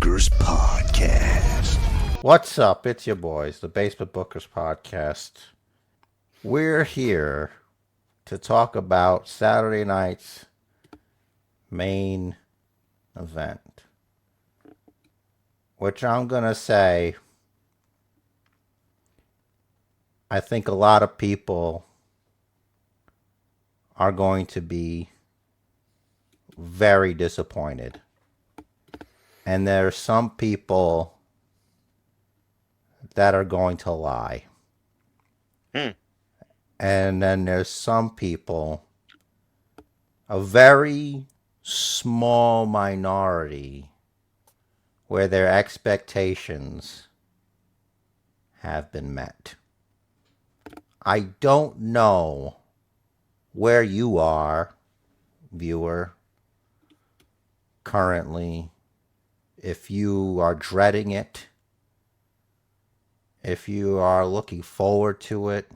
Bookers Podcast. What's up? It's your boys, the Basement Bookers Podcast. We're here to talk about Saturday night's main event, which I'm going to say I think a lot of people are going to be very disappointed. And there are some people that are going to lie. And then there's some people, a very small minority, where their expectations have been met. I don't know where you are, viewer, currently, if you are dreading it, if you are looking forward to it,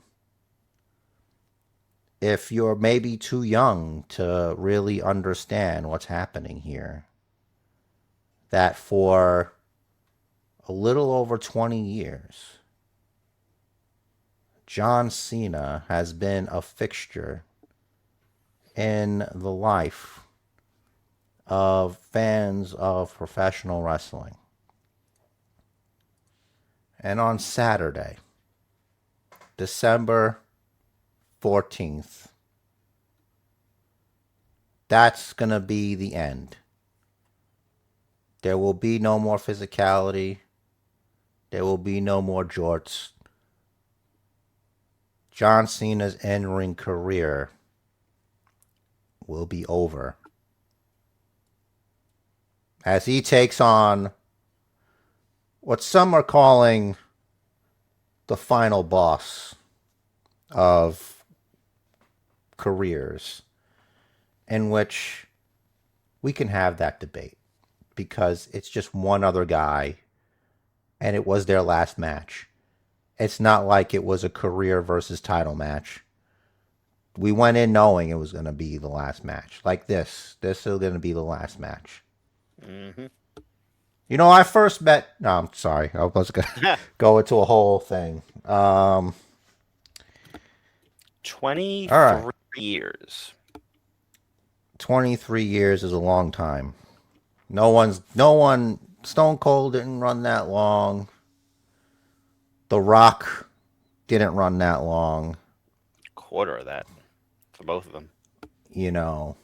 if you're maybe too young to really understand what's happening here. That for a little over 20 years, John Cena has been a fixture in the life of fans of professional wrestling. And on Saturday, December 14th, that's going to be the end. There will be no more physicality. There will be no more jorts. John Cena's in-ring career will be over as he takes on what some are calling the final boss of careers, in which we can have that debate because it's just one other guy and it was their last match. It's not like it was a career versus title match. We went in knowing it was going to be the last match. Like this is going to be the last match. Mm-hmm. You know, I first met... No, I'm sorry. I was going to go into a whole thing. 23 All right. years. 23 years is a long time. No one, Stone Cold didn't run that long. The Rock didn't run that long. Quarter of that for both of them. You know.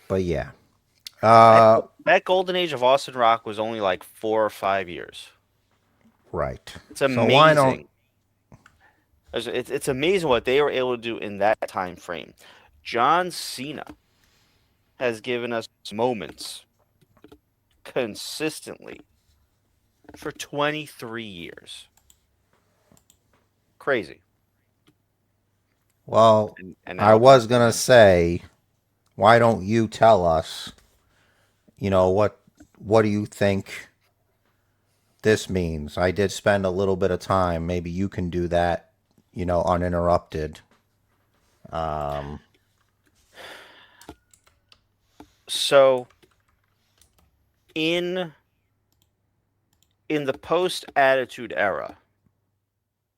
But yeah. That golden age of Austin Rock was only like 4 or 5 years. Right. It's amazing. So why don't... It's amazing what they were able to do in that time frame. John Cena has given us moments consistently for 23 years. Crazy. Well, and I was going to say, why don't you tell us, you know, what do you think this means? I did spend a little bit of time. Maybe you can do that, you know, uninterrupted. So, in the post-Attitude Era,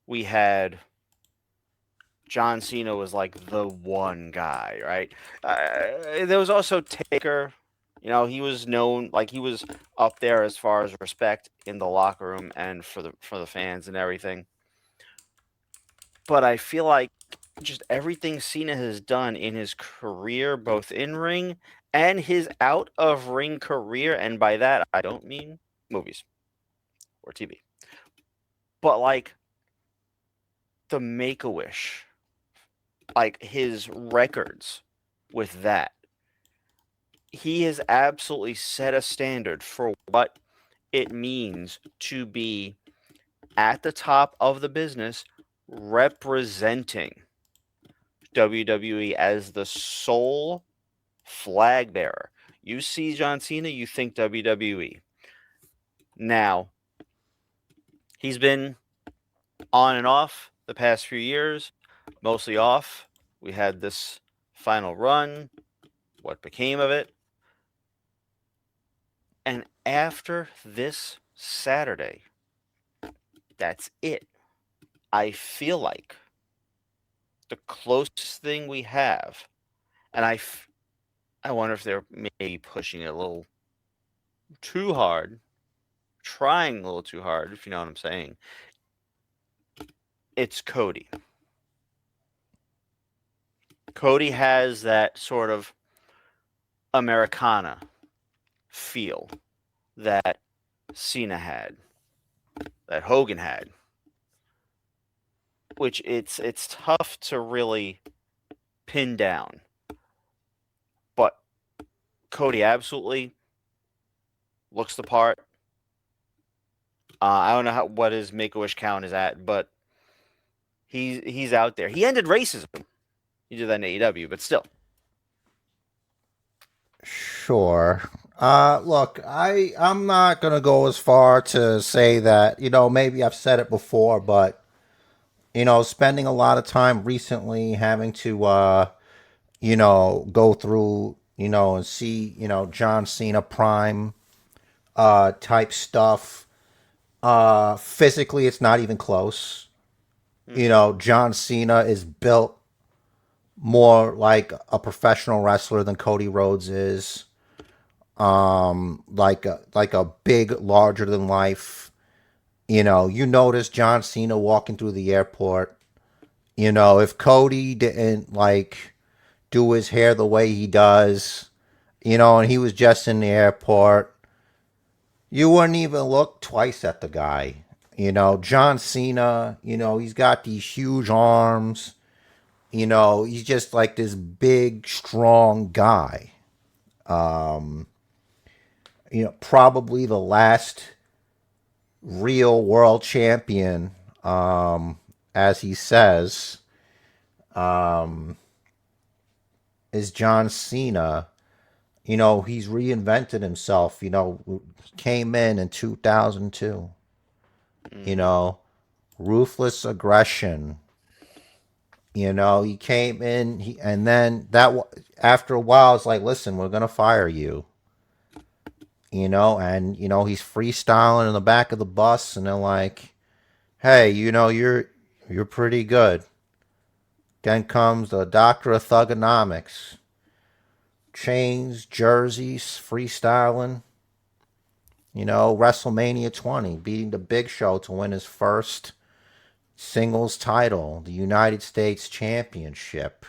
we had John Cena was like the one guy, right? There was also Taker. You know, he was known, like he was up there as far as respect in the locker room and for the fans and everything. But I feel like just everything Cena has done in his career, both in ring and his out of ring career, and by that I don't mean movies or TV, but like the Make-A-Wish, like his records with that. He has absolutely set a standard for what it means to be at the top of the business, representing WWE as the sole flag bearer. You see John Cena, you think WWE. Now, he's been on and off the past few years, mostly off. We had this final run, what became of it. And after this Saturday, that's it. I feel like the closest thing we have, and I wonder if they're maybe pushing it a little too hard, trying a little too hard, if you know what I'm saying. It's Cody. Cody has that sort of Americana feel that Cena had, that Hogan had, which it's tough to really pin down. But Cody absolutely looks the part. I don't know what his Make-A-Wish count is at, but he's out there. He ended racism. He did that in AEW, but still. Sure. Look, I'm not gonna go as far to say that, maybe I've said it before, but spending a lot of time recently having to go through, and see, John Cena prime type stuff. Physically it's not even close. John Cena is built more like a professional wrestler than Cody Rhodes is. Like a big, larger than life. You notice John Cena walking through the airport. If Cody didn't do his hair the way he does, and he was just in the airport, you wouldn't even look twice at the guy. John Cena, he's got these huge arms. He's just like this big, strong guy. Probably the last real world champion, as he says, is John Cena. He's reinvented himself. Came in 2002. Ruthless aggression. He came in, and then after a while, it's like, listen, we're gonna fire you. And he's freestyling in the back of the bus, and they're like, hey, you're pretty good. Then comes the doctor of thugonomics. Chains, jerseys, freestyling. WrestleMania 20, beating the Big Show to win his first singles title, the United States Championship.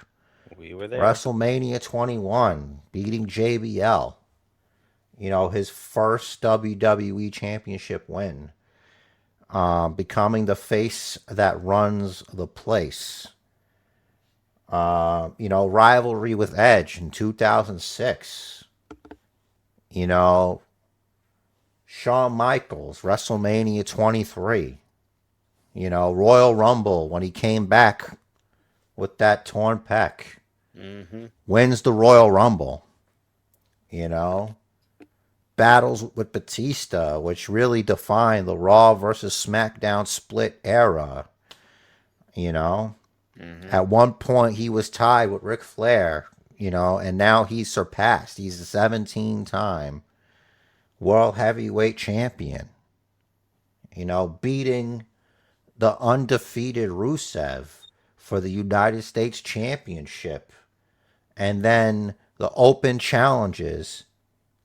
We were there. WrestleMania 21, beating JBL. His first WWE Championship win. Becoming the face that runs the place. Rivalry with Edge in 2006. Shawn Michaels, WrestleMania 23. Royal Rumble when he came back with that torn pec. Wins the Royal Rumble. Battles with Batista, which really defined the Raw versus SmackDown split era. At one point he was tied with Ric Flair, and now he's surpassed. He's a 17-time World Heavyweight Champion. Beating the undefeated Rusev for the United States Championship. And then the open challenges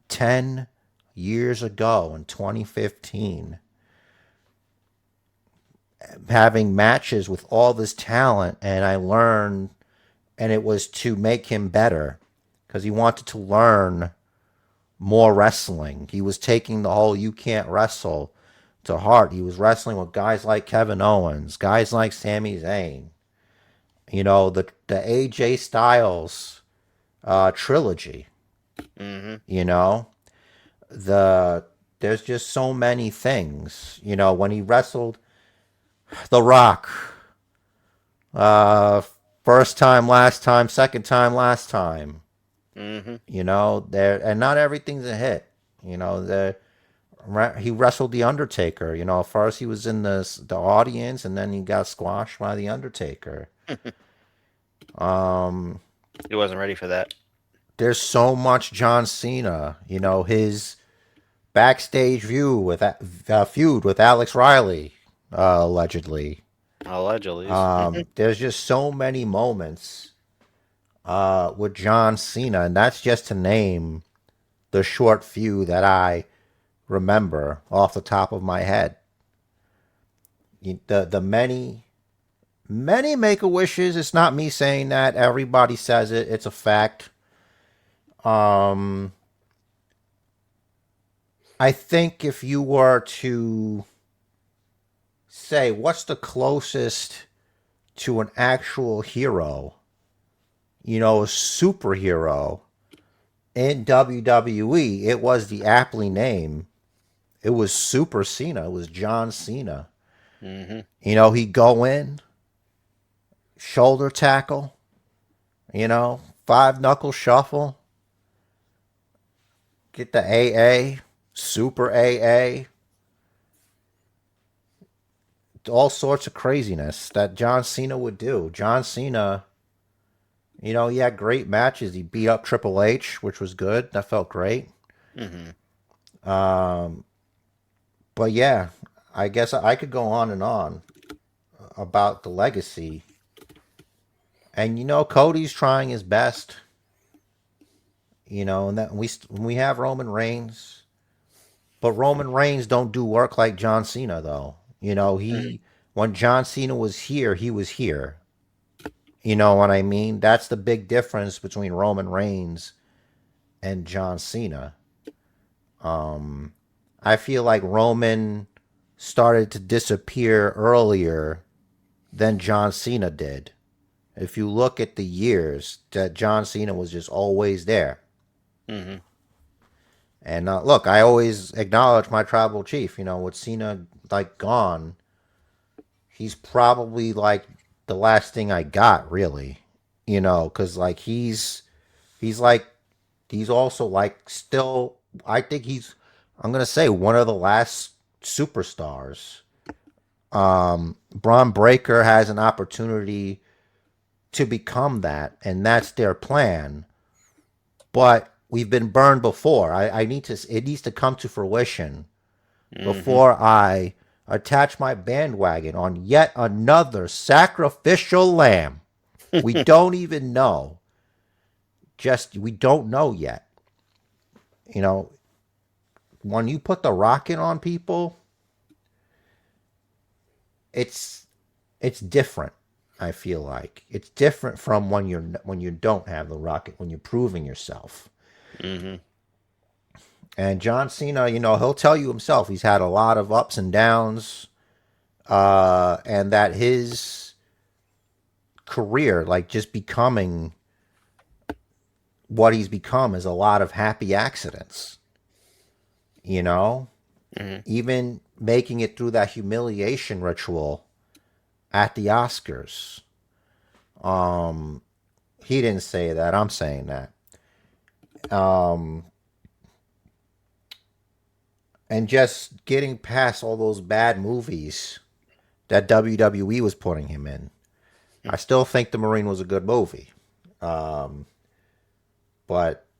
10 years ago in 2015. Having matches with all this talent, and I learned, and it was to make him better because he wanted to learn more wrestling. He was taking the whole "you can't wrestle" to heart. He was wrestling with guys like Kevin Owens, guys like Sami Zayn. The AJ Styles trilogy. There's just so many things. When he wrestled The Rock, first time, last time, second time, last time. And not everything's a hit. He wrestled The Undertaker. First he was in the audience, and then he got squashed by The Undertaker. He wasn't ready for that. There's so much John Cena. His backstage feud with Alex Riley, allegedly. Allegedly. There's just so many moments with John Cena, and that's just to name the short few that I remember off the top of my head. The many make a wishes. It's not me saying that. Everybody says it. It's a fact. Um, I think if you were to say what's the closest to an actual hero, a superhero in WWE, it was the aptly named. It was Super Cena. It was John Cena. Mm-hmm. He'd go in, shoulder tackle, five knuckle shuffle, get the AA, Super AA, all sorts of craziness that John Cena would do. John Cena, he had great matches. He beat up Triple H, which was good. That felt great. Mm-hmm. But yeah, I guess I could go on and on about the legacy. And Cody's trying his best. And that we have Roman Reigns, but Roman Reigns don't do work like John Cena though. When John Cena was here, he was here. You know what I mean? That's the big difference between Roman Reigns and John Cena. I feel like Roman started to disappear earlier than John Cena did. If you look at the years, that John Cena was just always there. Mm-hmm. And look, I always acknowledge my tribal chief. With Cena gone, he's probably the last thing I got really. Because he's also still. I think I'm gonna say one of the last superstars. Braun Breaker has an opportunity to become that, and that's their plan. But we've been burned before. It needs to come to fruition before I attach my bandwagon on yet another sacrificial lamb. We don't even know. We don't know yet. When you put the rocket on people, it's different. I feel like it's different from when you don't have the rocket, when you're proving yourself. Mm-hmm. And John Cena, he'll tell you himself he's had a lot of ups and downs, and that his career, just becoming what he's become, is a lot of happy accidents. Mm-hmm. Even making it through that humiliation ritual at the Oscars. He didn't say that. I'm saying that. And just getting past all those bad movies that WWE was putting him in. I still think The Marine was a good movie. But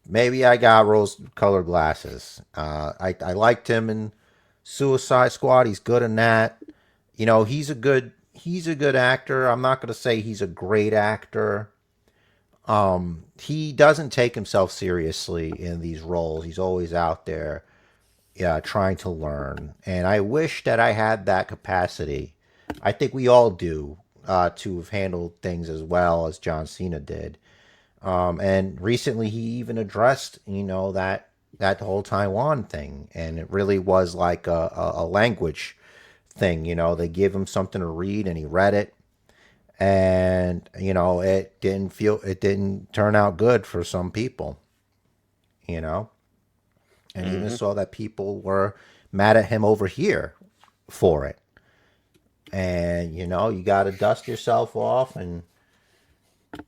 maybe I got rose-colored glasses. I liked him in Suicide Squad. He's good in that. He's a good actor. I'm not going to say he's a great actor. He doesn't take himself seriously in these roles. He's always out there, trying to learn. And I wish that I had that capacity. I think we all do, to have handled things as well as John Cena did. And recently he even addressed, that whole Taiwan thing. And it really was like a language thing. They give him something to read and he read it. And, it didn't turn out good for some people, And even saw that people were mad at him over here for it. And, you got to dust yourself off and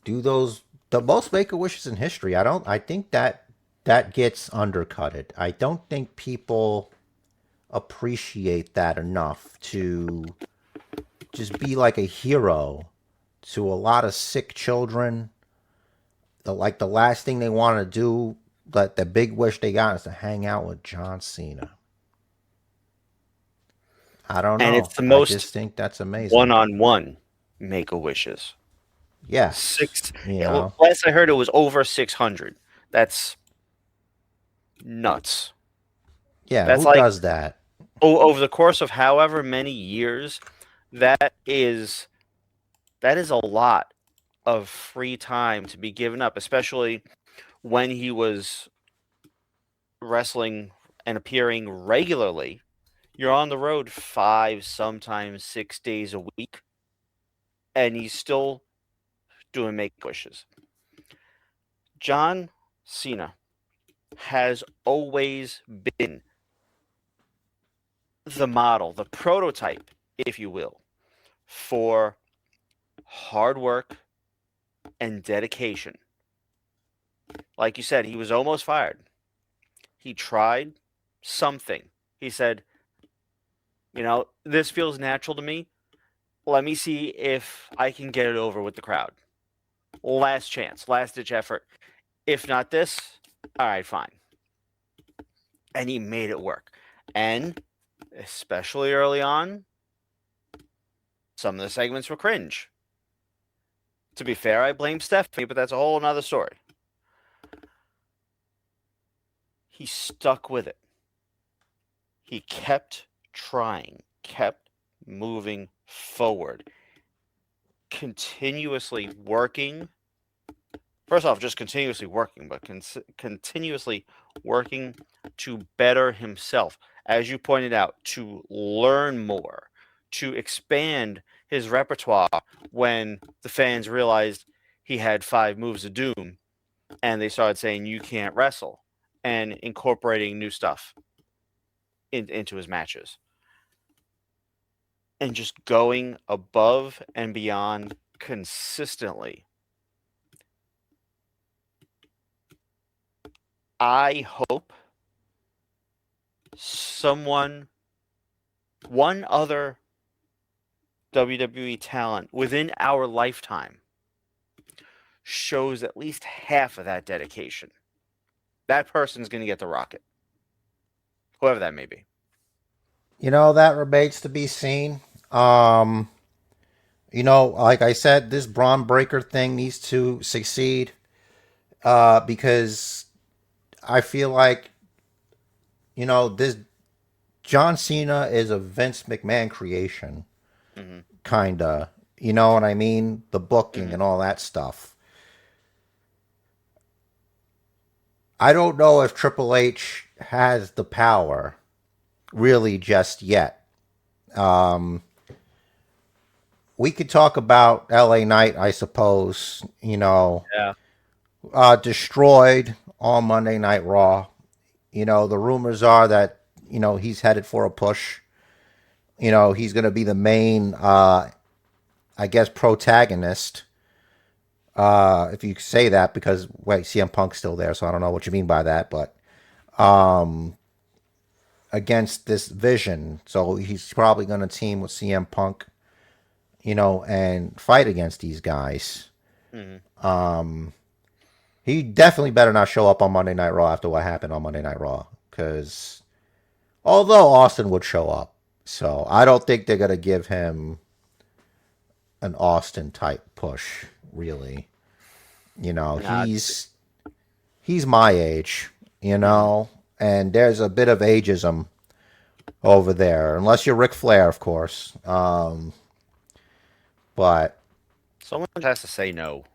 do the most make-a-wishes in history. I think that gets undercutted. I don't think people appreciate that enough to just be like a hero to a lot of sick children. The last thing they want to do But the big wish they got is to hang out with John Cena. I don't And know. it's the I most just think that's amazing. one-on-one Make-A-Wishes. Yes, Last I heard, it was over 600. That's nuts. yeah. That's Who like does that? over the course of however many years, that is a lot of free time to be given up, especially when he was wrestling and appearing regularly. You're on the road 5, sometimes 6 days a week, and he's still doing Make-A-Wishes. John Cena has always been the model, the prototype, if you will, for hard work and dedication. Like you said, he was almost fired. He tried something. He said, this feels natural to me. Let me see if I can get it over with the crowd. Last chance, last ditch effort. If not this, all right, fine. And he made it work. And especially early on, some of the segments were cringe. To be fair, I blame Stephanie, but that's a whole another story. He stuck with it. He kept trying, kept moving forward, continuously working. First off, just continuously working, but continuously working to better himself. As you pointed out, to learn more, to expand his repertoire when the fans realized he had 5 moves of doom and they started saying, you can't wrestle, and incorporating new stuff into his matches. And just going above and beyond consistently. I hope one other WWE talent within our lifetime shows at least half of that dedication. That person's going to get the rocket. Whoever that may be. That remains to be seen. Like I said, this Braun Breaker thing needs to succeed because I feel like, this John Cena is a Vince McMahon creation, kind of. You know what I mean? The booking and all that stuff. I don't know if Triple H has the power really just yet. We could talk about LA Knight, I suppose, Yeah. destroyed on Monday Night Raw. The rumors are that, he's headed for a push. He's going to be the main, I guess, protagonist. If you say that, because, wait, CM Punk's still there, so I don't know what you mean by that, but against this vision. So he's probably going to team with CM Punk, and fight against these guys. He definitely better not show up on Monday Night Raw after what happened on Monday Night Raw. Because although Austin would show up, so I don't think they're going to give him an Austin type push, really. He's my age, and there's a bit of ageism over there, unless you're Ric Flair, of course. But someone has to say no.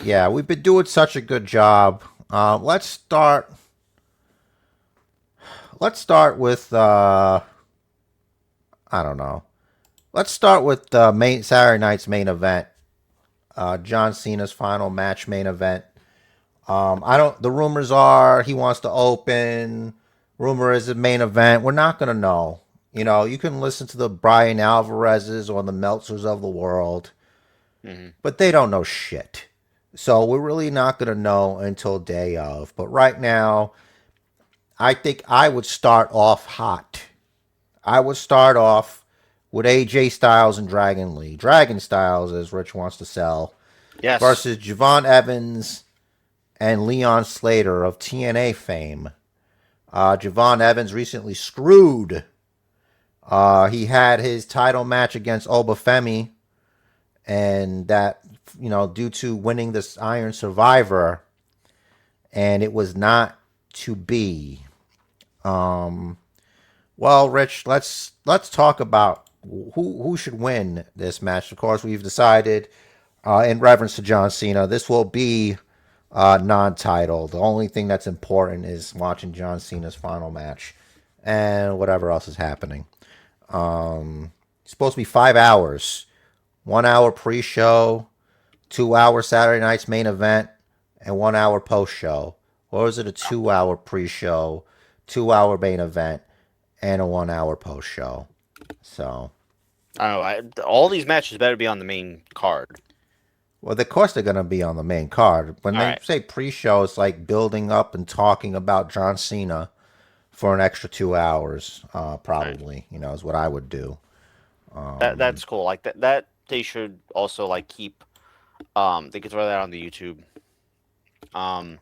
Yeah, we've been doing such a good job. Let's start. Let's start with. I don't know. Let's start with main Saturday night's main event. John Cena's final match main event. I don't. The rumors are he wants to open. Rumor is the main event. We're not gonna know. You can listen to the Brian Alvarez's or the Meltzers of the world, but they don't know shit. So we're really not going to know until day of. But right now, I think I would start off hot. I would start off with AJ Styles and Dragon Lee. Dragon Styles, as Rich wants to sell. Yes. Versus Javon Evans and Leon Slater of TNA fame. Javon Evans recently screwed. He had his title match against Femi, and that, due to winning this Iron Survivor, and it was not to be. Well, Rich, let's talk about who should win this match. Of course, we've decided, in reference to John Cena, this will be non-title. The only thing that's important is watching John Cena's final match, and whatever else is happening. It's supposed to be 5 hours, 1 hour pre-show, 2 hour Saturday night's main event, and 1 hour post-show. Or is it a 2 hour pre-show, 2 hour main event, and a 1 hour post-show? So, I don't know. All these matches better be on the main card. well, of course they're going to be on the main card. When All they right. say pre-show, it's like building up and talking about John Cena for an extra 2 hours, probably. Is what I would do. That's cool. Like that they should also like keep. They could throw that on the YouTube. Man,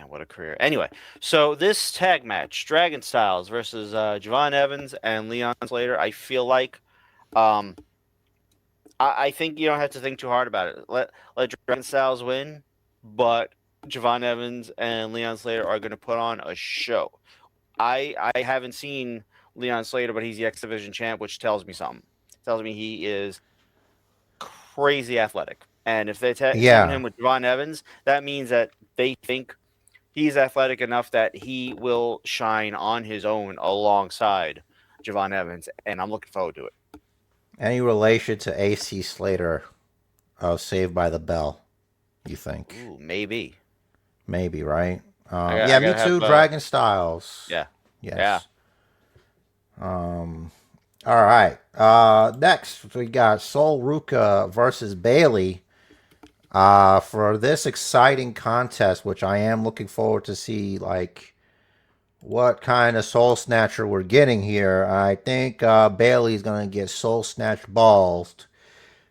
what a career. Anyway, so this tag match, Dragon Styles versus Javon Evans and Leon Slater, I feel like, I think you don't have to think too hard about it. Let Dragon Styles win, but Javon Evans and Leon Slater are going to put on a show. I haven't seen Leon Slater, but he's the X Division champ, which tells me something. Tells me he is crazy athletic. And if they team Yeah. him with Javon Evans, that means that they think he's athletic enough that he will shine on his own alongside Javon Evans, and I'm looking forward to it. Any relation to AC Slater of Saved by the Bell, you think? Ooh, maybe. Maybe, right? I Me gotta too. have, Dragon Styles. Yeah. Yes. All right. Next, we got Sol Ruca versus Bayley. For this exciting contest, which I am looking forward to see, like, what kind of Soul Snatcher we're getting here. I think Bayley's going to get Soul Snatch balls.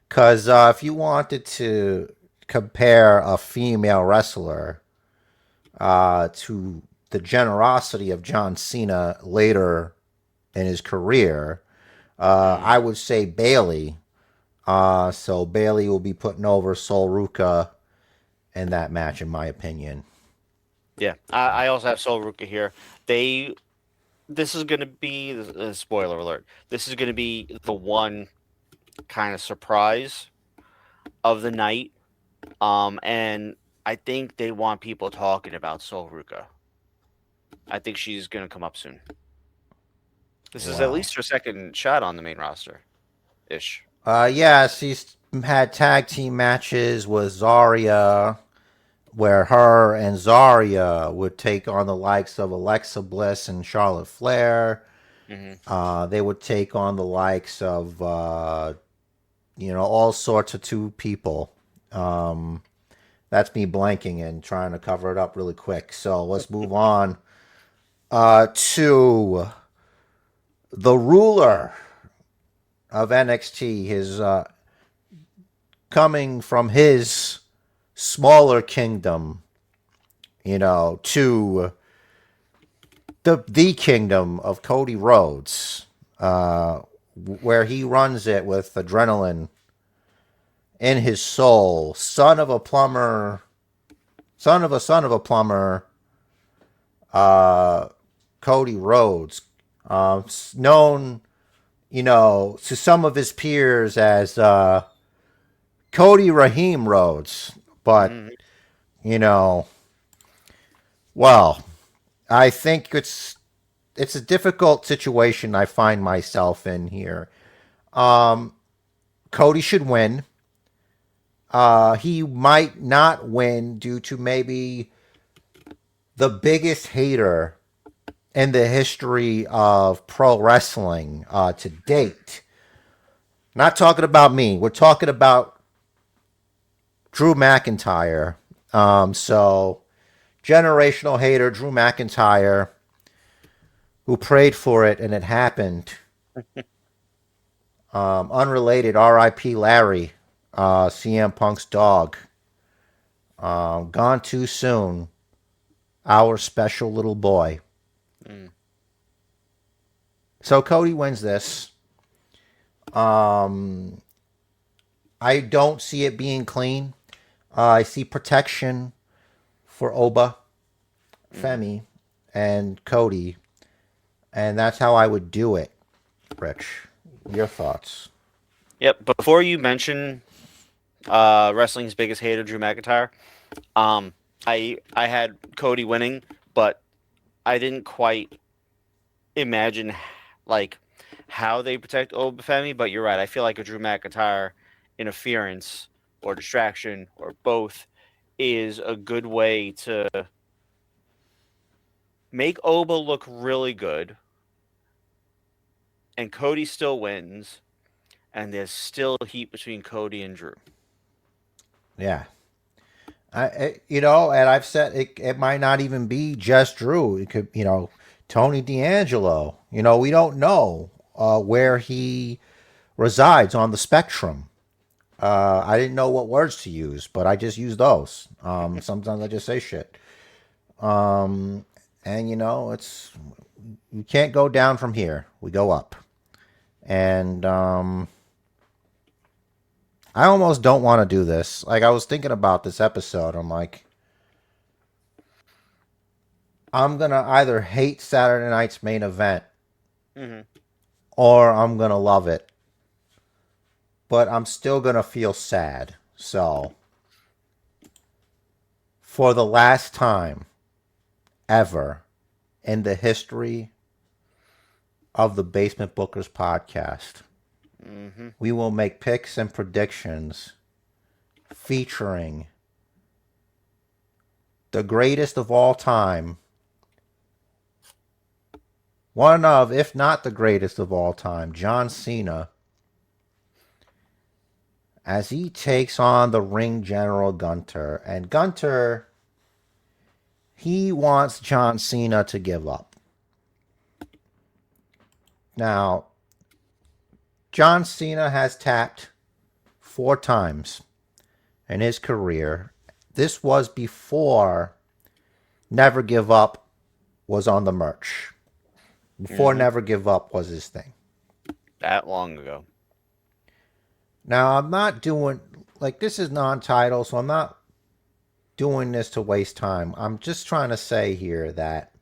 Because if you wanted to compare a female wrestler to the generosity of John Cena later in his career, I would say Bayley. So Bayley will be putting over Sol Ruca in that match, in my opinion. Yeah. I also have Sol Ruca here. This is going to be, spoiler alert, this is going to be the one kind of surprise of the night. And I think they want people talking about Sol Ruca. I think she's going to come up soon. This is at Wow. least her second shot on the main roster, ish. Yeah, she's had tag team matches with Zarya, where her and Zarya would take on the likes of Alexa Bliss and Charlotte Flair. They would take on the likes of, all sorts of two people. That's me blanking and trying to cover it up really quick. So let's move on to the ruler of NXT. His coming from his smaller kingdom, to the kingdom of Cody Rhodes, where he runs it with adrenaline in his soul. Son of a plumber, Cody Rhodes, known, to some of his peers as Cody Raheem Rhodes, but well, I think it's a difficult situation I find myself in here. Cody should win. He might not win due to maybe the biggest hater in the history of pro wrestling to date. Not talking about me. We're talking about Drew McIntyre. So, generational hater Drew McIntyre, who prayed for it and it happened. Unrelated, R.I.P. Larry, CM Punk's dog. Gone too soon. Our special little boy. Mm. So Cody wins this. Um, I don't see it being clean. I see protection for Oba, Mm-hmm. Femi, and Cody, and that's how I would do it. Rich, your thoughts? Yep. Before you mention wrestling's biggest hater, Drew McIntyre, um, I had Cody winning, but I didn't quite imagine like how they protect Obafemi. But you're right. I feel like a Drew McIntyre interference or distraction or both is a good way to make Oba look really good, and Cody still wins, and there's still heat between Cody and Drew. Yeah, and I've said it might not even be just Drew. It could, Tony D'Angelo. We don't know where he resides on the spectrum. I didn't know what words to use, but I just use those. Sometimes I just say shit. Um, and it's you can't go down from here. We go up. And I almost don't want to do this. Like I was thinking about this episode. I'm like, I'm gonna either hate Saturday night's main event Mm-hmm. or I'm gonna love it. But I'm still gonna feel sad. So for the last time ever in the history of the Basement Bookers podcast, Mm-hmm. we will make picks and predictions featuring the greatest of all time, one of, if not the greatest of all time, John Cena, as he takes on the ring general Gunther. And Gunther, he wants John Cena to give up. Now, John Cena has tapped 4 times in his career. This was before Never Give Up was on the merch. Before Mm-hmm. Never Give Up was his thing. That long ago. Now, I'm not doing, like, this is non-title, so I'm not doing this to waste time. I'm just trying to say here that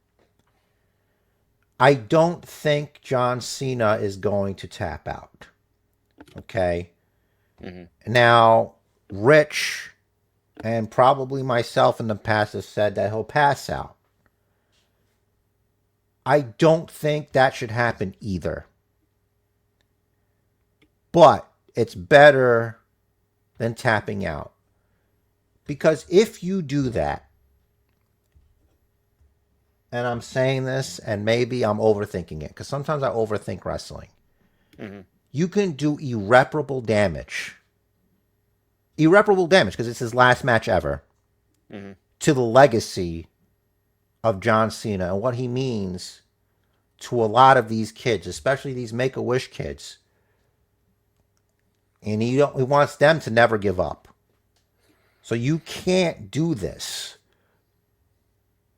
I don't think John Cena is going to tap out. Okay? Mm-hmm. Now, Rich and probably myself in the past have said that he'll pass out. I don't think that should happen either. But it's better than tapping out. Because if you do that, and I'm saying this, and maybe I'm overthinking it, because sometimes I overthink wrestling, Mm-hmm. you can do irreparable damage. Irreparable damage, because it's his last match ever, Mm-hmm. to the legacy of John Cena and what he means to a lot of these kids, especially these Make-A-Wish kids. And he wants them to never give up. So you can't do this.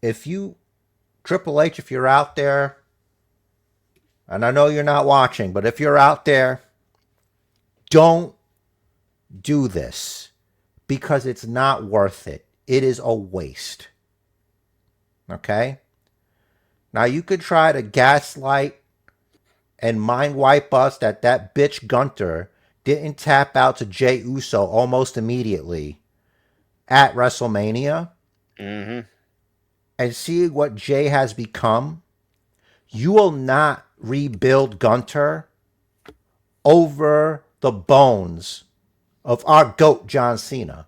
If you, Triple H, if you're out there, and I know you're not watching, but if you're out there, don't do this because it's not worth it. It is a waste. Okay? Now you could try to gaslight and mind wipe us that bitch Gunther didn't tap out to Jey Uso almost immediately at WrestleMania Mm-hmm. and see what Jey has become. You will not rebuild Gunther over the bones of our GOAT, John Cena.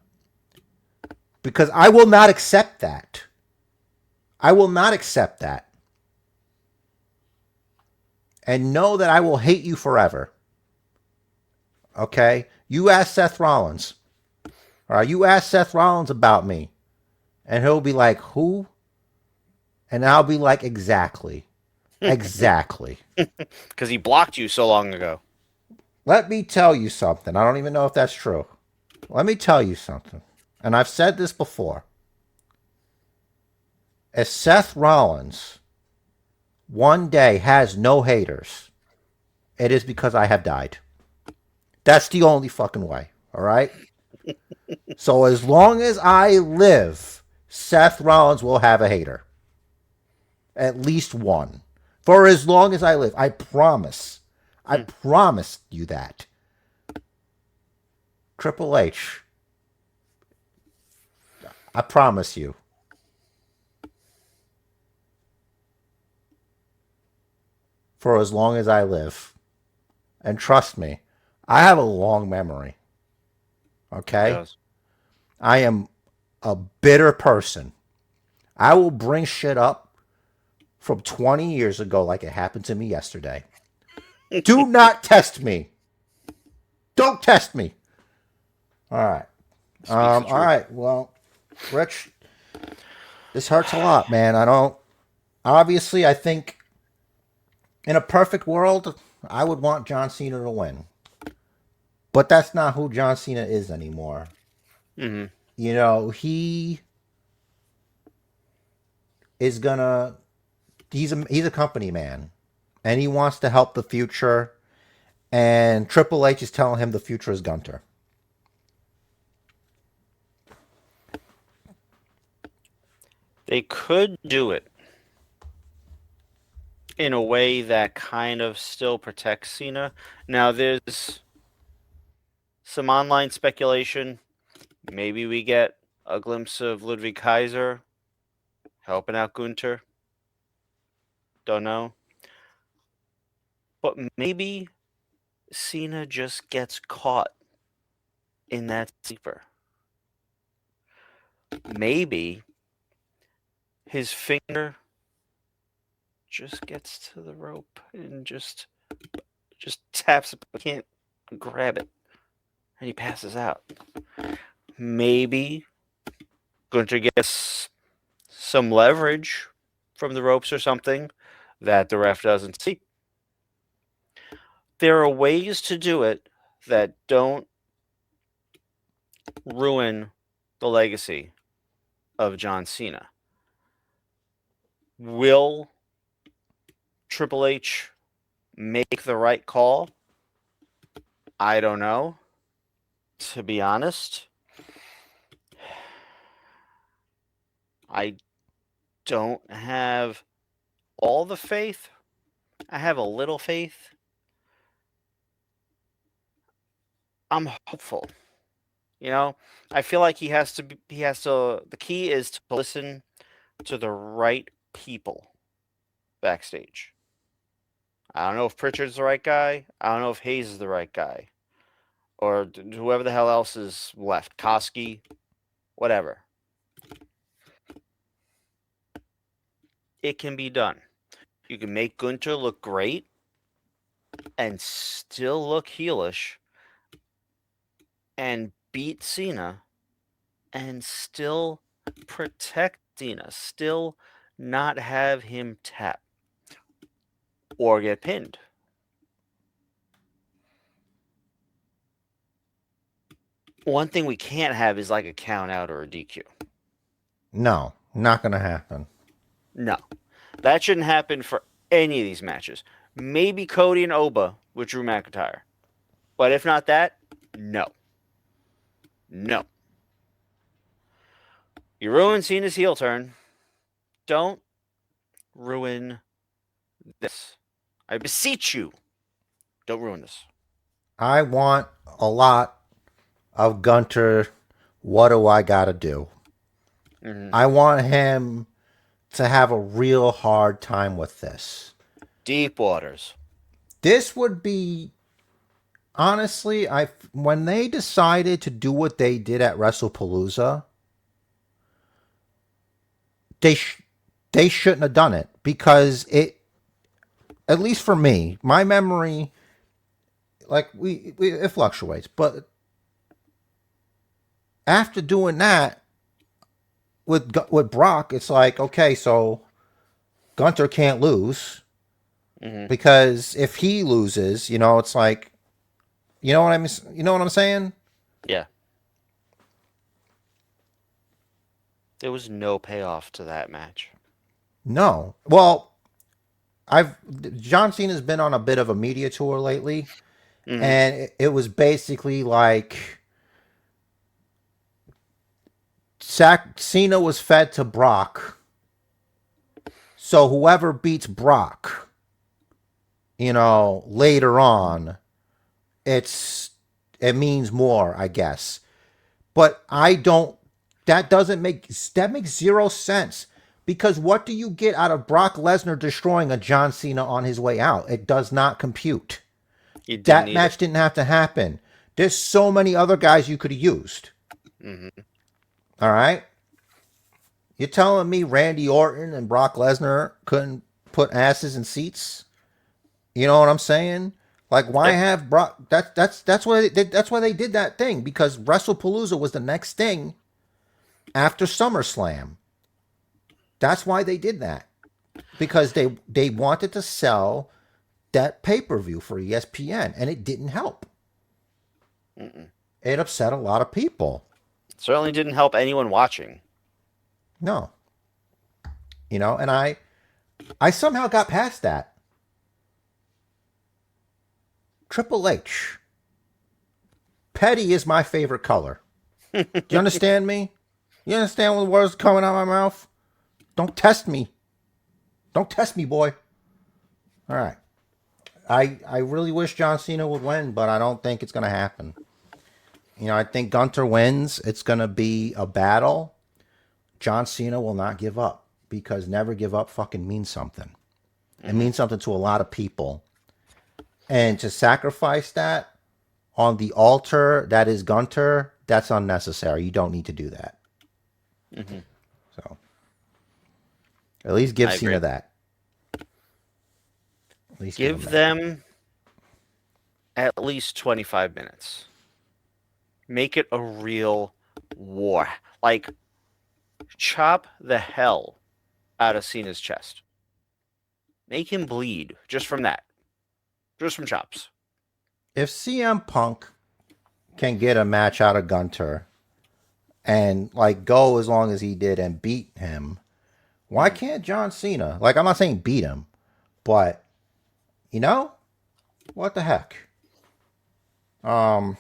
Because I will not accept that. I will not accept that. And know that I will hate you forever. Okay? You ask Seth Rollins. All right, you ask Seth Rollins about me. And he'll be like, who? And I'll be like, exactly. Exactly. Because he blocked you so long ago. Let me tell you something. I don't even know if that's true. Let me tell you something. and I've said this before, if Seth Rollins one day has no haters, it is because I have died. That's the only fucking way. All right? So as long as I live, Seth Rollins will have a hater. At least one. For as long as I live. I promise. I promise you that. Triple H. I promise you. For as long as I live. And trust me, I have a long memory. Okay? Yes. I am a bitter person. I will bring shit up from 20 years ago like it happened to me yesterday. Do not test me. Don't test me. All right. Speaks the All truth. right. Well, Rich, this hurts a lot, man. I don't. Obviously, I think in a perfect world, I would want John Cena to win. But that's not who John Cena is anymore. Mm-hmm. You know, he is gonna. He's a company man, and he wants to help the future. And Triple H is telling him the future is Gunther. They could do it in a way that kind of still protects Cena. Now, there's some online speculation. Maybe we get a glimpse of Ludwig Kaiser helping out Gunther. Don't know. But maybe Cena just gets caught in that sleeper. Maybe his finger just gets to the rope and just taps it, but can't grab it, and he passes out. Maybe Gunther gets some leverage from the ropes or something that the ref doesn't see. There are ways to do it that don't ruin the legacy of John Cena. Will Triple H make the right call? I don't know. To be honest, I don't have all the faith. I have a little faith. I'm hopeful. You know, I feel like the key is to listen to the right people backstage. I don't know if Pritchard's the right guy. I don't know if Hayes is the right guy. Or whoever the hell else is left. Koski, whatever. It can be done. You can make Gunther look great and still look heelish and beat Cena and still protect Cena, still not have him tap or get pinned. One thing we can't have is like a count out or a DQ. No, not going to happen. No. That shouldn't happen for any of these matches. Maybe Cody and Oba with Drew McIntyre. But if not that, no. No. You ruin Cena's heel turn. Don't ruin this. I beseech you. Don't ruin this. I want a lot of Gunter. What do I got to do? Mm-hmm. I want him to have a real hard time with this. Deep waters. This would be honestly, when they decided to do what they did at WrestlePalooza, they shouldn't have done it because at least for me, my memory, like it fluctuates, but after doing that with Brock, it's like, okay, so Gunter can't lose because if he loses, it's like, you know what I'm saying? Yeah. There was no payoff to that match. No. Well, I've John Cena's been on a bit of a media tour lately, Hmm. and it was basically like Cena was fed to Brock, so whoever beats Brock, later on, it's it means more, I guess. But I don't. That makes zero sense. Because what do you get out of Brock Lesnar destroying a John Cena on his way out? It does not compute. You didn't That need it. match didn't have to happen. There's so many other guys you could have used. Hmm. All right? You're telling me Randy Orton and Brock Lesnar couldn't put asses in seats? You know what I'm saying? Like, why Yep. have Brock? That's why they did that thing, because WrestlePalooza was the next thing after SummerSlam. That's why they did that, because they wanted to sell that pay per view for ESPN, and it didn't help. Mm-mm. It upset a lot of people. Certainly didn't help anyone watching. No, and I somehow got past that. Triple H, petty is my favorite color. Do you understand me? You understand what words coming out of my mouth? Don't test me. Don't test me, boy. All right. I really wish John Cena would win, but I don't think it's going to happen. I think Gunther wins. It's going to be a battle. John Cena will not give up, because never give up fucking means something. It Hmm. means something to a lot of people. And to sacrifice that on the altar that is Gunther, that's unnecessary. You don't need to do that. Hmm. So at least give I agree. Cena that. At least give him Give that. them at least 25 minutes. Make it a real war. Like, chop the hell out of Cena's chest. Make him bleed just from that. Just from chops. If CM Punk can get a match out of Gunther and like go as long as he did and beat him, why Hmm. can't John Cena? Like, I'm not saying beat him, but you know, what the heck? Um,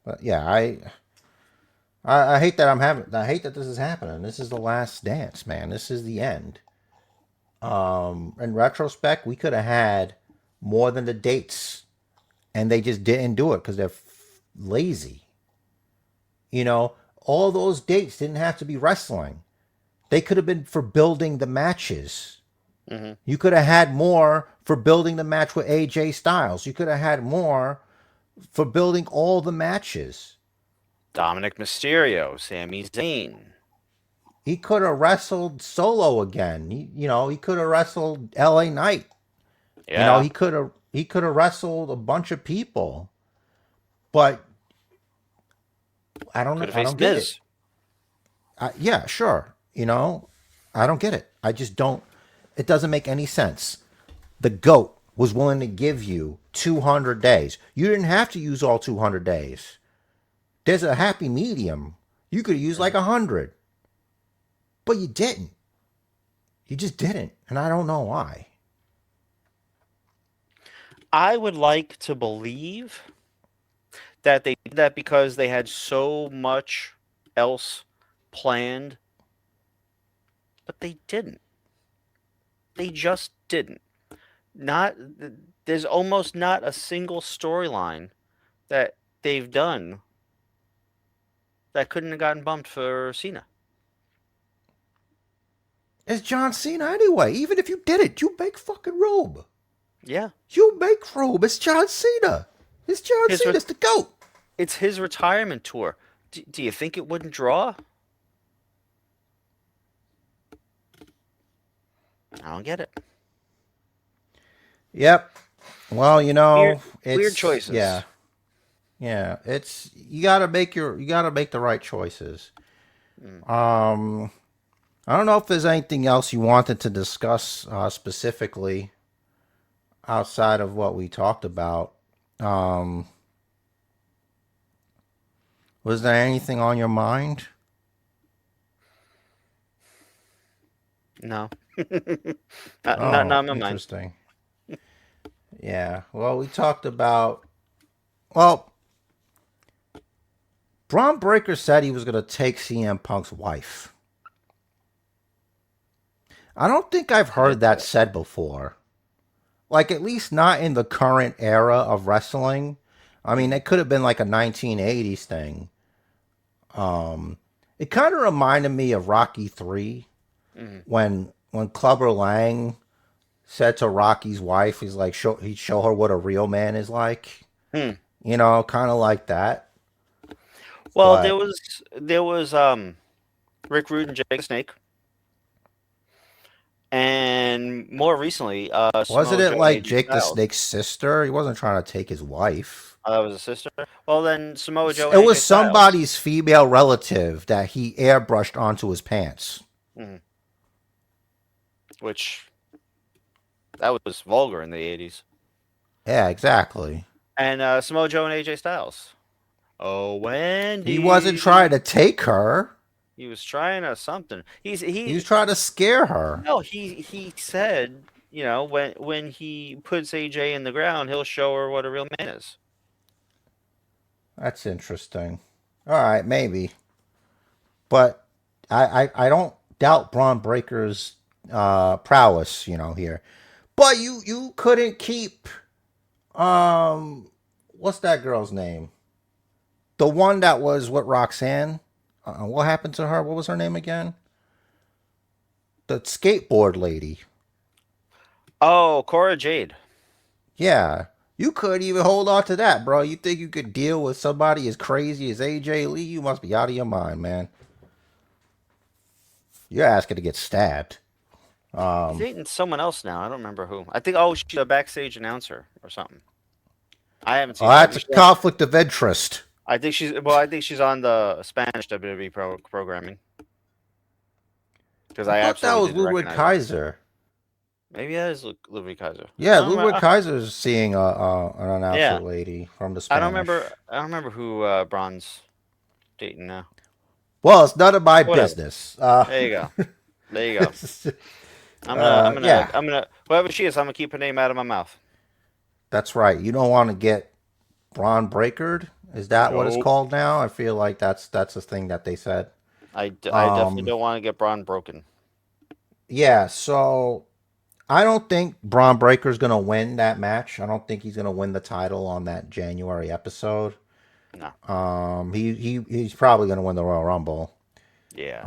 but yeah, I hate that I hate that this is happening. This is the last dance, man. This is the end. In retrospect, we could have had more than the dates, and they just didn't do it because they're lazy. All those dates didn't have to be wrestling. They could have been for building the matches. Hmm. You could have had more for building the match with AJ Styles. You could have had more for building all the matches. Dominic Mysterio, Sami Zayn. He could have wrestled Solo again. He could have wrestled LA Knight. Yeah. He could have wrestled a bunch of people. But I don't Could know. have I don't faced get it. Miz. Yeah, sure. I don't get it. I just don't. It doesn't make any sense. The GOAT was willing to give you 200 days. You didn't have to use all 200 days. There's a happy medium. You could use like Mhm. 100. But you didn't. You just didn't. And I don't know why. I would like to believe that they did that because they had so much else planned, but they didn't. They just didn't. Not there's almost not a single storyline that they've done that couldn't have gotten bumped for Cena. It's John Cena anyway. Even if you did it, you make fucking robe. Yeah, You make robe. It's John Cena. It's John his Cena. re- It's the GOAT. it's his retirement tour. Do you think it wouldn't draw? I don't get it. Yep. Well, Weird, weird it's yeah. choices. Yeah, it's you gotta make the right choices. Mm. Um, I don't know if there's anything else you wanted to discuss specifically outside of what we talked about. Um, was there anything on your mind? No. Not Oh, in my mind. interesting. Yeah. Well, we talked about. Well, Braun Breaker said he was going to take CM Punk's wife. I don't think I've heard that said before. Like, at least not in the current era of wrestling. I mean, it could have been like a 1980s thing. It kind of reminded me of Rocky 3 Mm-hmm. when Clubber Lang said to Rocky's wife, he's like, he'd show her what a real man is like. Hmm. You know, kind of like that. Well, But there was Rick Rude and Jake the Snake, and more recently, wasn't Samoa it Joe and like AJ Jake the Styles. Snake's sister? He wasn't trying to take his wife. Oh, that was a sister. Well, then Samoa Joe It and was AJ Styles. somebody's female relative that he airbrushed onto his pants. Mhm. Which that was vulgar in the 80s. Yeah, exactly. And Samoa Joe and AJ Styles. Oh, Wendy. He wasn't trying to take her. He was trying to something. He was trying to scare her. No, he said, when he puts AJ in the ground, he'll show her what a real man is. That's interesting. All right, maybe. But I don't doubt Braun Breaker's prowess, here. But you couldn't keep what's that girl's name? The one that was with Roxanne. What happened to her? What was her name again? The skateboard lady. Oh, Cora Jade. Yeah. You couldn't even hold on to that, bro. You think you could deal with somebody as crazy as AJ Lee? You must be out of your mind, man. You're asking to get stabbed. He's dating someone else now. I don't remember who. I think, she's a backstage announcer or something. I haven't seen Oh, her. that's a conflict of interest. I think she's on the Spanish WWE programming. Because I I thought that was absolutely didn't Ludwig recognize her. Kaiser. Maybe that is Ludwig Kaiser. Yeah, Ludwig Kaiser's seeing an announcer Yeah. lady from the Spanish. I don't remember who Braun's dating now. Well, it's none of my Whatever. business. There you go. There you go. I'm gonna whoever she is, I'm gonna keep her name out of my mouth. That's right. You don't want to get Braun Breakered. Is that what it's Nope. called now? I feel like that's a thing that they said. I definitely don't want to get Braun broken. Yeah, so I don't think Braun Breaker's going to win that match. I don't think he's going to win the title on that January episode. No. He's probably going to win the Royal Rumble. Yeah.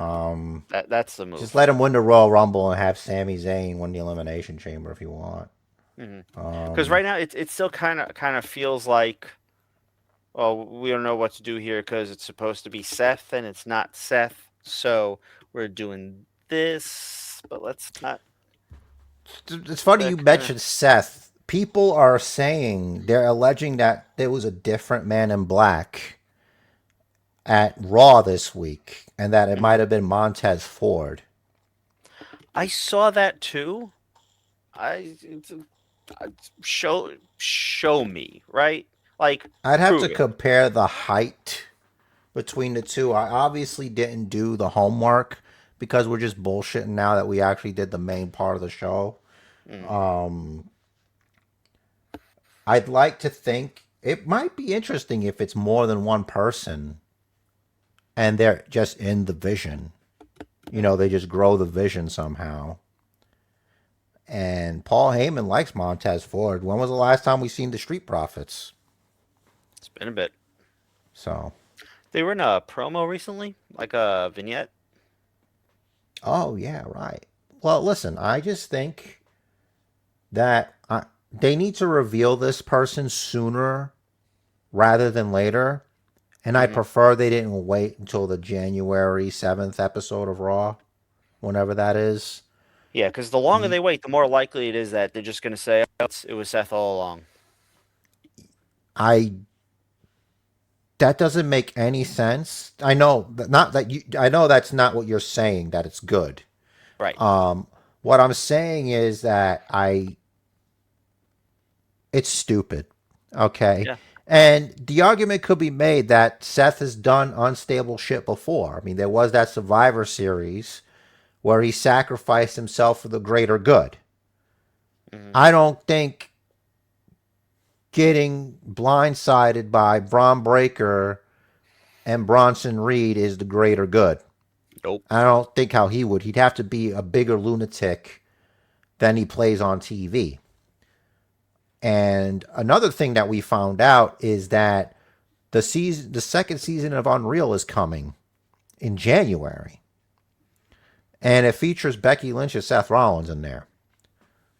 That's the move. Just let him win the Royal Rumble and have Sami Zayn win the Elimination Chamber if you want. Because right now it still kind of feels like, well, we don't know what to do here because it's supposed to be Seth and it's not Seth, so we're doing this, but let's not. It's funny you mentioned Seth. People are saying, they're alleging that there was a different Man in Black at Raw this week and that it might have been Montez Ford. I saw that too. Show me, right? Like, I'd have to compare the height between the two. I obviously didn't do the homework because we're just bullshitting now that we actually did the main part of the show. I'd like to think it might be interesting if it's more than one person and they're just in the vision. They just grow the vision somehow. And Paul Heyman likes Montez Ford. When was the last time we seen the Street Profits? It's been a bit. So they were in a promo recently, like a vignette. Oh yeah, right. Well, listen, I just think that they need to reveal this person sooner rather than later. And I prefer they didn't wait until the January 7th episode of Raw, whenever that is. Yeah, because the longer they wait, the more likely it is that they're just going to say, it was Seth all along. That doesn't make any sense. I know I know that's not what you're saying, that it's good. Right. What I'm saying is that it's stupid. Okay. Yeah. And the argument could be made that Seth has done unstable shit before. I mean, there was that Survivor Series where he sacrificed himself for the greater good. Mhm. I don't think getting blindsided by Braun Breaker and Bronson Reed is the greater good. Nope. I don't think how he would. He'd have to be a bigger lunatic than he plays on TV. And another thing that we found out is that the second season of Unreal is coming in January, and it features Becky Lynch and Seth Rollins in there.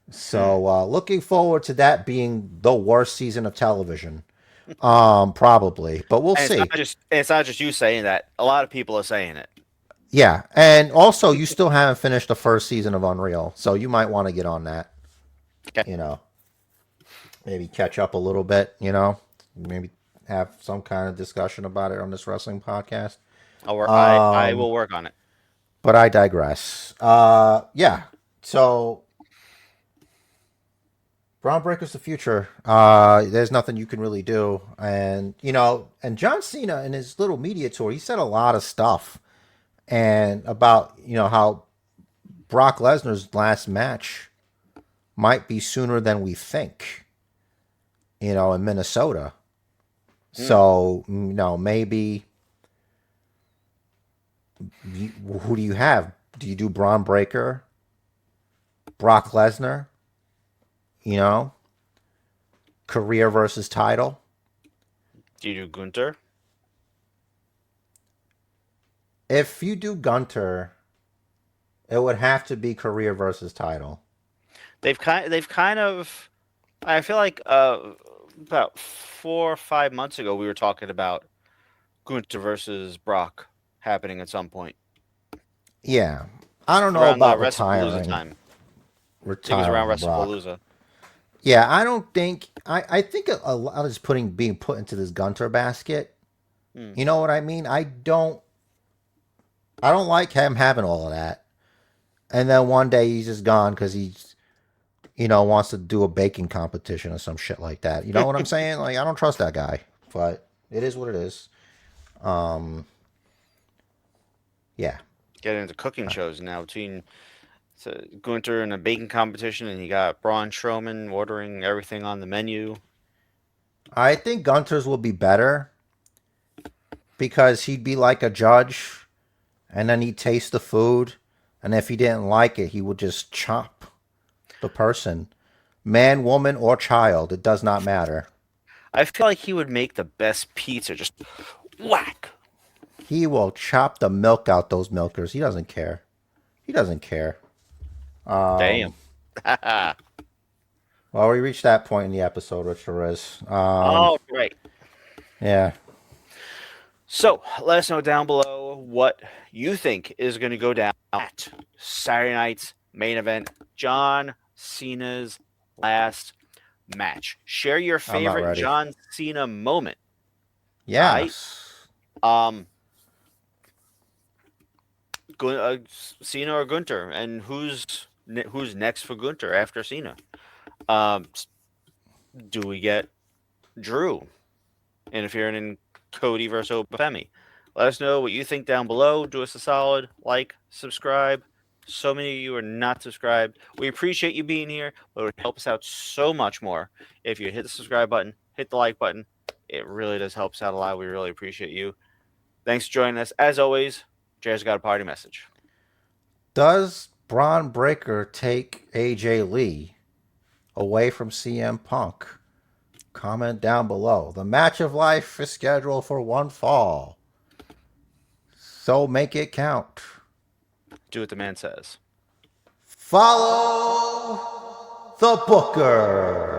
So looking forward to that being the worst season of television, probably, but we'll And see. it's not just you saying that. A lot of people are saying it. Yeah, and also you still haven't finished the first season of Unreal, so you might want to get on that. Okay. You know, maybe catch up a little bit. You know, maybe have some kind of discussion about it on this wrestling podcast. I will work on it. But I digress. Yeah. So Braun Breaker's the future. There's nothing you can really do. And, and John Cena in his little media tour, he said a lot of stuff. And about, how Brock Lesnar's last match might be sooner than we think, in Minnesota. So, maybe who do you have? Do you do Braun Breaker? Brock Lesnar? Career versus title? Do you do Gunther? If you do Gunther, it would have to be career versus title. They've kind of. I feel like about 4 or 5 months ago we were talking about Gunther versus Brock happening at some point. Yeah. I don't know Around about WrestlePalooza time. I think it was around Brock. WrestlePalooza. Yeah, I don't think I think a lot is being put into this Gunther basket. You know what I mean? I don't like him having all of that. And then one day he's just gone because he's wants to do a baking competition or some shit like that. You know what I'm saying? Like I don't trust that guy. But it is what it is. Yeah. Getting into cooking shows now between Gunther and a baking competition, and you got Braun Strowman ordering everything on the menu. I think Gunter's will be better because he'd be like a judge and then he'd taste the food. And if he didn't like it, he would just chop the person. Man, woman, or child. It does not matter. I feel like he would make the best pizza. Just whack. He will chop the milk out those milkers. He doesn't care. He doesn't care. Damn. Well, we reached that point in the episode, which there is. All right. Yeah. So let us know down below what you think is going to go down at Saturday night's main event, John Cena's last match. Share your I'm not favorite ready. John Cena moment. Yes. Cena or Gunther, and who's next for Gunther after Cena? Do we get Drew interfering in Cody versus Femi? Let us know what you think down below. Do us a solid, like, subscribe. So many of you are not subscribed. We appreciate you being here, but it would help us out so much more if you hit the subscribe button, hit the like button. It really does help us out a lot. We really appreciate you. Thanks for joining us. As always, Jared's got a party message. Does Braun Breaker take AJ Lee away from CM Punk? Comment down below. The match of life is scheduled for one fall. So make it count. Do what the man says. Follow the Booker.